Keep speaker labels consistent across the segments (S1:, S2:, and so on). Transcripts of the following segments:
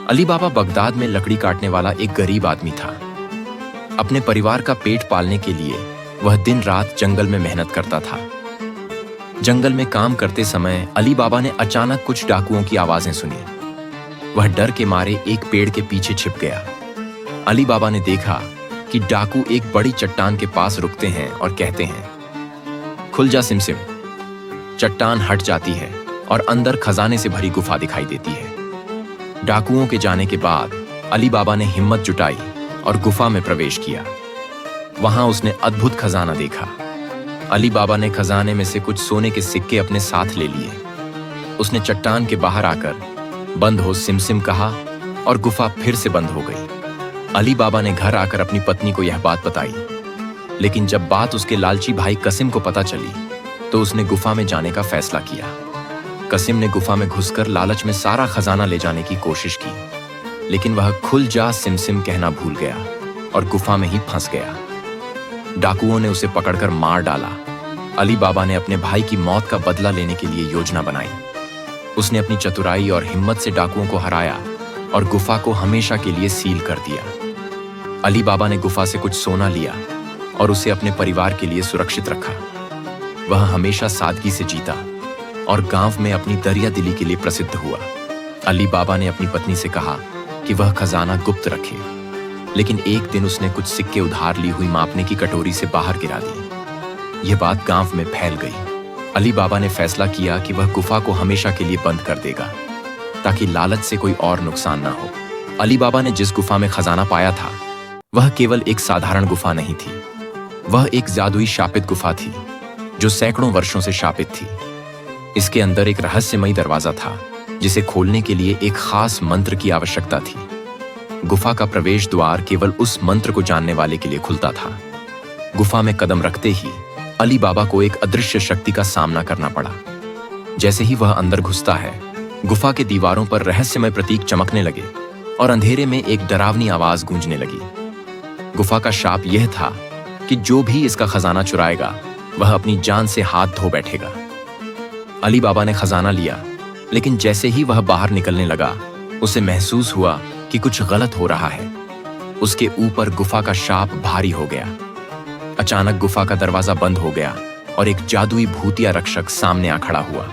S1: अली बाबा Baghdad में लकड़ी काटने वाला एक गरीब आदमी था। अपने परिवार का पेट पालने के लिए वह दिन रात जंगल में मेहनत करता था। जंगल में काम करते समय अली बाबा ने अचानक कुछ डाकुओं की आवाजें सुनी। वह डर के मारे एक पेड़ के पीछे छिप गया। अली बाबा ने देखा कि डाकू एक बड़ी चट्टान के पास रुकते हैं और कहते हैं, खुल जा सिमसिम। चट्टान हट जाती है और अंदर खजाने से भरी गुफा दिखाई देती है। डाकुओं के जाने के बाद अली बाबा ने हिम्मत जुटाई और गुफा में प्रवेश किया। वहां उसने अद्भुत खजाना देखा। अली बाबा ने खजाने में से कुछ सोने के सिक्के अपने साथ ले लिए। उसने चट्टान के बाहर आकर बंद हो सिमसिम कहा और गुफा फिर से बंद हो गई। अली बाबा ने घर आकर अपनी पत्नी को यह बात बताई, लेकिन जब बात उसके लालची भाई कसिम को पता चली तो उसने गुफा में जाने का फैसला किया। कसिम ने गुफा में घुसकर लालच में सारा खजाना ले जाने की कोशिश की, लेकिन वह खुल जा सिमसिम कहना भूल गया और गुफा में ही फंस गया। डाकुओं ने उसे पकड़कर मार डाला। अली बाबा ने अपने भाई की मौत का बदला लेने के लिए योजना बनाई। उसने अपनी चतुराई और हिम्मत से डाकुओं को हराया और गुफा को हमेशा के लिए सील कर दिया। अली बाबा ने गुफा से कुछ सोना लिया और उसे अपने परिवार के लिए सुरक्षित रखा। वह हमेशा सादगी से जीता और गांव में अपनी दरिया दिली के लिए प्रसिद्ध हुआ। अली बाबा ने अपनी पत्नी से कहा कि वह खजाना गुप्त रखे, लेकिन एक दिन उसने कुछ सिक्के उधार ली हुई मापने की कटोरी से बाहर गिरा दी। यह बात गांव में फैल गई। अली बाबा ने फैसला किया कि वह गुफा को हमेशा के लिए बंद कर देगा, ताकि लालच से कोई और नुकसान ना हो। अली बाबा ने जिस गुफा में खजाना पाया था वह केवल एक साधारण गुफा नहीं थी। वह एक जादुई शापित गुफा थी जो सैकड़ों वर्षों से शापित थी। इसके अंदर एक रहस्यमयी दरवाजा था जिसे खोलने के लिए एक खास मंत्र की आवश्यकता थी। गुफा का प्रवेश द्वार केवल उस मंत्र को जानने वाले के लिए खुलता था। गुफा में कदम रखते ही अली बाबा को एक अदृश्य शक्ति का सामना करना पड़ा। जैसे ही वह अंदर घुसता है, गुफा के दीवारों पर रहस्यमय प्रतीक चमकने लगे और अंधेरे में एक डरावनी आवाज गूंजने लगी। गुफा का शाप यह था कि जो भी इसका खजाना चुराएगा वह अपनी जान से हाथ धो बैठेगा। अली बाबा ने खजाना लिया, लेकिन जैसे ही वह बाहर निकलने लगा उसे महसूस हुआ कि कुछ गलत हो रहा है। उसके ऊपर गुफा का शाप भारी हो गया। अचानक गुफा का दरवाजा बंद हो गया और एक जादुई भूतिया रक्षक सामने आ खड़ा हुआ।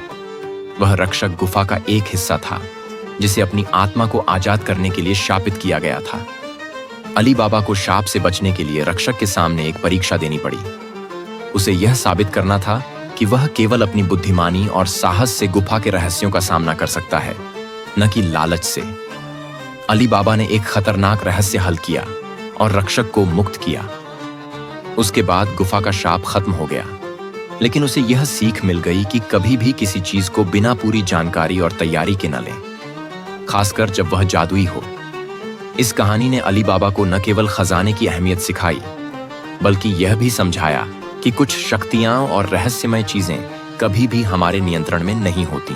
S1: वह रक्षक गुफा का एक हिस्सा था जिसे अपनी आत्मा को आजाद करने के लिए शापित किया गया था। अली बाबा को शाप से बचने के लिए रक्षक के सामने एक परीक्षा देनी पड़ी। उसे यह साबित करना था कि वह केवल अपनी बुद्धिमानी और साहस से गुफा के रहस्यों का सामना कर सकता है, न कि लालच से। अली बाबा ने एक खतरनाक रहस्य हल किया और रक्षक को मुक्त किया। उसके बाद गुफा का शाप खत्म हो गया, लेकिन उसे यह सीख मिल गई कि कभी भी किसी चीज को बिना पूरी जानकारी और तैयारी के न लें, खासकर जब वह जादुई हो। इस कहानी ने अली बाबा को न केवल खजाने की अहमियत सिखाई, बल्कि यह भी समझाया कि कुछ शक्तियां और रहस्यमय चीजें कभी भी हमारे नियंत्रण में नहीं होती।